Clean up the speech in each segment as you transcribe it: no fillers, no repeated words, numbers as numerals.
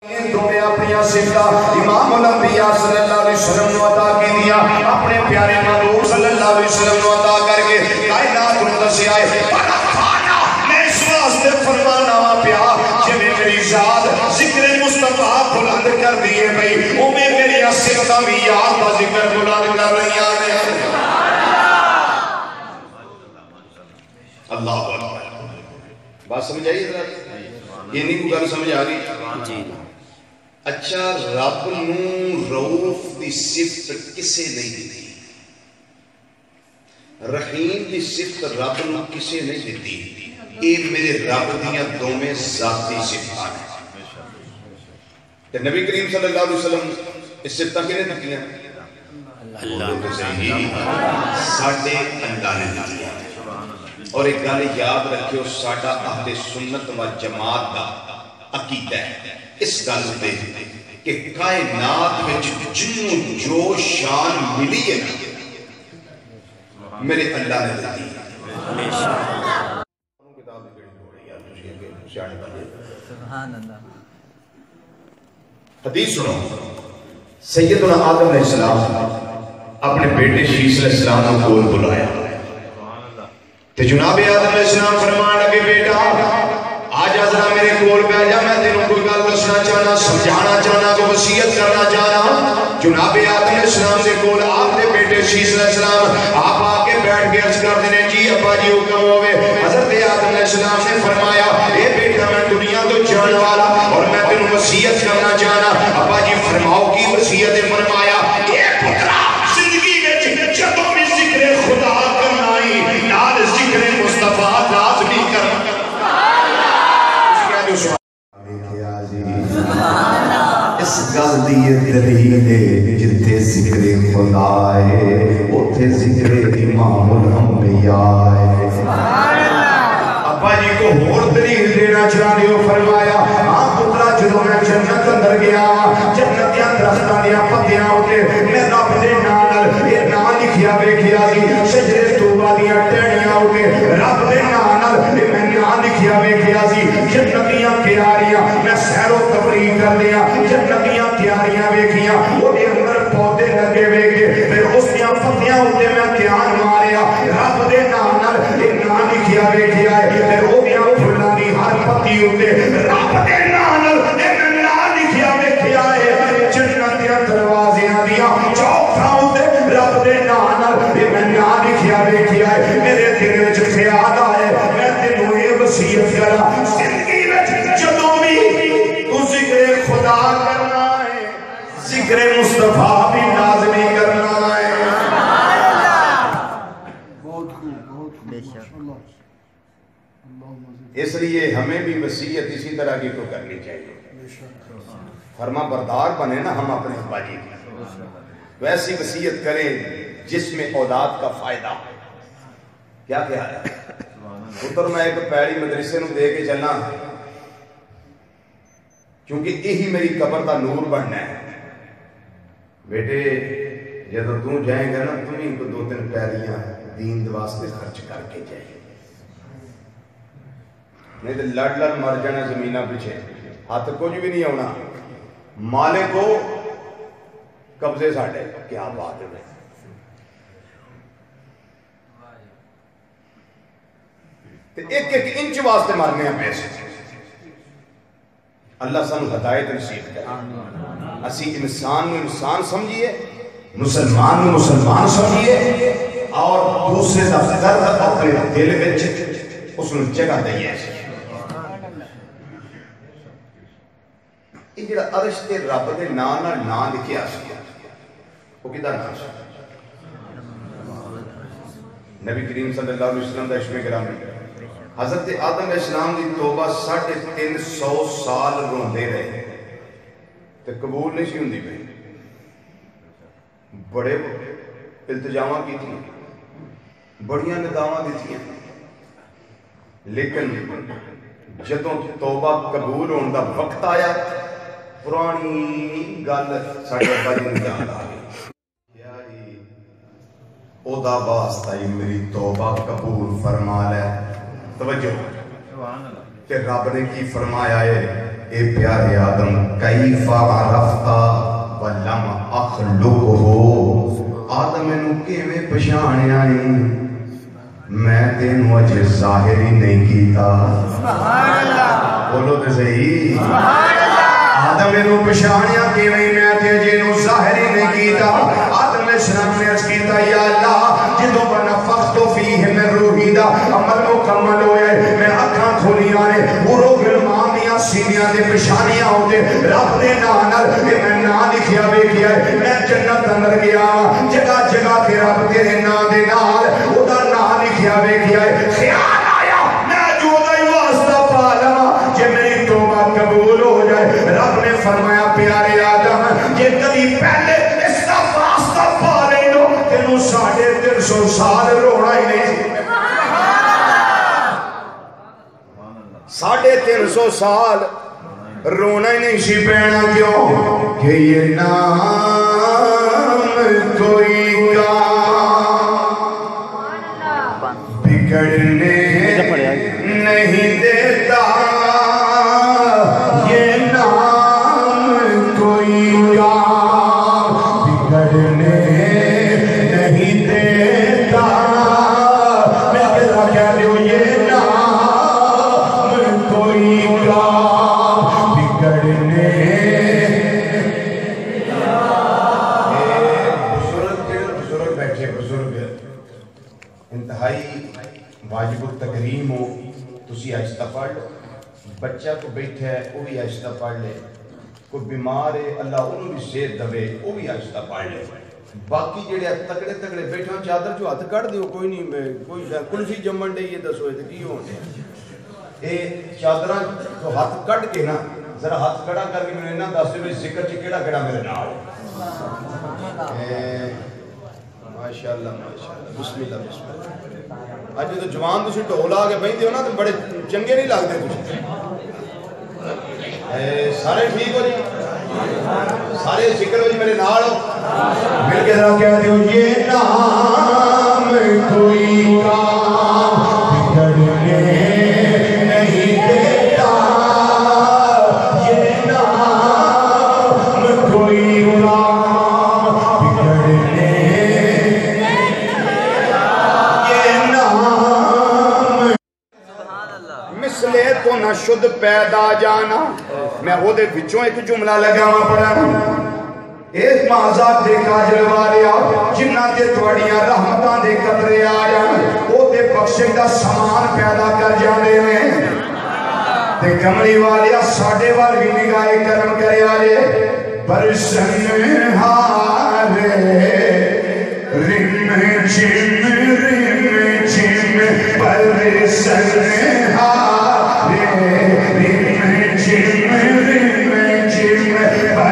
دونے اپنی صفت امام الانبیاء صلی اللہ علیہ وسلم نے عطا کی دیا اپنے پیارے محبوب صلی اللہ علیہ وسلم نے عطا کر کے کائنات کو دسیا ہے میں اس واسطے فرمانا پیا کہ میری ذات ذکر مصطفیٰ بلند کر دیے بھئی وہ میں میری صفت بھی یاد کا ذکر بلند کر رہی ہیں اللہ اکبر بات سمجھ آئی ذرا یہ نہیں کو گل سمجھ آ رہی جی اچھا رب نو رؤوف دی صفت کسے نہیں دیتی رحیم دی صفت رب نو کسے نہیں دیتی یہ میرے رب دیاں دومیں ذاتی صفتاں ہیں کہ نبی کریم صلی اللہ علیہ وسلم اس صفتاں کے نہیں دیتی ہیں اللہ نے ساڑھے اللہ نے دیتی ہیں اور ایک گل یاد رکھو ساڑھا اہل سنت و جماعت کا عقیدہ ہے اس گل دے کہ کائنات میں جنوں جو شان ملی ہے میرے اللہ نے دی حدیث سنو سیدنا آدم علیہ السلام اپنے بیٹے شیس علیہ السلام کو کول بلایا تو جناب آدم علیہ السلام فرمان لگے بیٹا آج ذرا میرے کول پہ جا میں تینوں کوئی گل دسنا چاہنا سمجھانا چاہنا کو وصیت کرنا چاہنا جناب آدم علیہ السلام سے کول آپ نے بیٹے شیس علیہ السلام آپ آکے بیٹھ کے عرض کر دینے جی ابا جی حکم ہوئے حضرت آدم علیہ السلام نے فرمایا اے بیٹا میں دنیا تو جانے والا اور میں تینوں وصیت کرنا چاہنا ابا جی فرماؤ کی وصیت فرمایا اے پترا زندگی میں جدوں بھی ذکر خدا کرنا ہی نال ذکر مصطفیٰ لازمی کرنا اس گل دی دلیل ہے جتے ذکر خدا ہے اوتھے ذکر امام الانبیاء ہے ابا جی کو اور دلیل دینا چاہتے ہو فرمایا ہاں پترا جدوں میں جنت اندر گیا جنت دے درختاں دیاں پتیاں اتے میں رب دے نام یہ نام لکھیا ویکھیا سی شجرے طوبہ دیاں ٹہنیاں اتے رب دے نام میں نام لکھیا ویکھیا سی جنتیاں کیاریاں میں سیر و تفریح کر دیا جنتیاں کیاریاں ویکھیاں وہ دے اندر پودے لگے ویکھے پھر اس دیاں پتیاں اتے میں دھیان ماریا رب دے نام یہ نام لکھیا ویکھیا ہے پھر وہ دیاں پھلاں دی ہر پتی اتے رب دے نام یہ نام لکھیا ویکھیا ہے جنت دیاں دروازیاں دیاں چوکھاں اتے رب دے نام یہ نام لکھیا ویکھیا ہے میرے دل وچ خیال آئے میں تینوں یہ وصیت کرا زندگی وچ جدوں بھی تو ذکر خدا کرنا ہے ذکر مصطفیٰ بھی لازمی کرنا ہے اس لیے ہمیں بھی وصیت اسی طرح کی تو کرنی چاہیے فرما بردار بنے نا ہم اپنے ابا جی کی ویسی وصیت کریں جس میں اولاد کا فائدہ کیا کیا ہے پتر میں ایک پیڑی مدرسے نو دے کے چلنا کیونکہ یہی میری قبر کا نور بننا ہے بیٹے جب تو جائیں گا نا تمہیں کو 2-3 پیڑیاں دین واسطے خرچ کر کے جائیں نہیں تو لڑ لڑ مر جانا زمینہ پیچھے ہاتھ کچھ بھی نہیں ہونا مالک کو قبضے ساڑھے کیا بات ہے ایک ایک انچ واسطے مارنے ہیں پیسے اللہ سانو ہدایت نصیب کرے اسی انسان نو انسان سمجھیے مسلمان نو مسلمان سمجھیے اور دوسرے دا درد اپنے دل وچ اس نو جگہ دئیے یہ جڑا عرش تے رب دے نام لکھیا سی وہ کدا نام سی نبی کریم صلی اللہ علیہ وسلم دا عشق گرامی حضرت آدم علیہ السلام دی توبہ 350 سال روندے رہے تے قبول نہیں سی ہوندی پئی بڑے التجاواں کی تھی بڑیاں نداواں دی تھی لیکن جدوں توبہ قبول ہونے دا وقت آیا پرانی گل ساڈے ابا جی نوں یاد آ گئی او دا واسطہ میری توبہ قبول فرما لے توجہ کہ رب نے کی فرمایا ہے اے پیارے آدم کئی کیفا عرفتا ولم اخلقہ آدم انہوں کیویں پہچانیا نہیں میں تینوں اجے ظاہر ہی نہیں کیتا سبحان اللہ بولو تے صحیح سبحان اللہ آدم انہوں پہچانیا کیویں میں تینوں ظاہر ہی نہیں کیتا آدم علیہ السلام نے عرض کیتا یا اللہ جدوں ونفخت فیہ من روحی دا عمل مکمل ہویا ہے میں اکھاں کھولیاں نے روح گلمانیاں سینیاں دے پشانیاں ہوتے رب دے نانر میں نا لکھیا بے کیا ہے میں جنت اندر گیا جگہ جگہ تے رب تیرے نا دے نال او دا نا لکھیا بے کیا ہے خیال آیا میں جو دا واسطہ پا لواں جے میری توبہ قبول ہو جائے رب نے فرمایا پیارے آدم یہ کبھی پہلے اس کا واسطہ پا لے دو تینوں 350 سال رونا ہی نہیں 350 سال رونا ہی نہیں سی پینا کیوں کہ یہ نام کوئی کام بگڑنے نہیں دیتا یہ نام کوئی کام بگڑنے نہیں دیتا میں کہہ دوں یہ نام کوئی کام بگڑنے بزرگ بیٹھے بزرگ انتہائی واجب التکریم ہو تسی آہستہ پڑھ لو بچہ کو بیٹھا ہے وہ بھی آہستہ پڑھ لے کوئی بیمار ہے اللہ انہوں بھی صحت دے وہ بھی آہستہ پڑھ لے باقی جڑے تکڑے تکڑے بیٹھے ہوں چادر جو ہاتھ کٹ دیو کوئی نہیں کوئی کلفی جمن دے یہ دسو ہے کی ہونے اے چادرہ تو ہاتھ کٹ کے نا ذرا ہاتھ کڑا کر کے میں نے دس دے ذکر چ کیڑا کیڑا میرے نال ماشاءاللہ ماشاءاللہ بسم اللہ بسم اللہ اج تو جوان تسی ڈھول آ کے بیٹھے ہو نا تو بڑے چنگے نہیں لگتے تسی سارے ٹھیک ہو جی سارے ذکر ہو جی میرے نال ہو مل کے ذرا کہہ دیو یہ نام کوئی کام بگڑنے نہیں دیتا یہ نام کوئی کام بگڑنے یہ نام مثلے تو نہ شد پیدا جانا میں وہ دے بچوں ایک جملہ لگا ہوا پڑھا ایک معذاب دے کاجل والے آؤ جنہ دے توڑیاں رحمتاں دے قطرے آیا وہ دے بخشے دا سامان پیدا کر جانے ہیں تے کملی والے ساڑھے والی نگاہ کرم کرے آلے برسن ہارے رم جم برسن ہارے رم جم برسن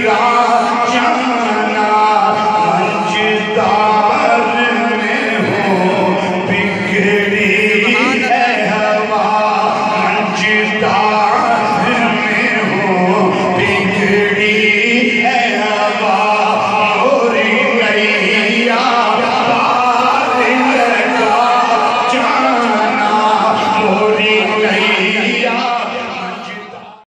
راہ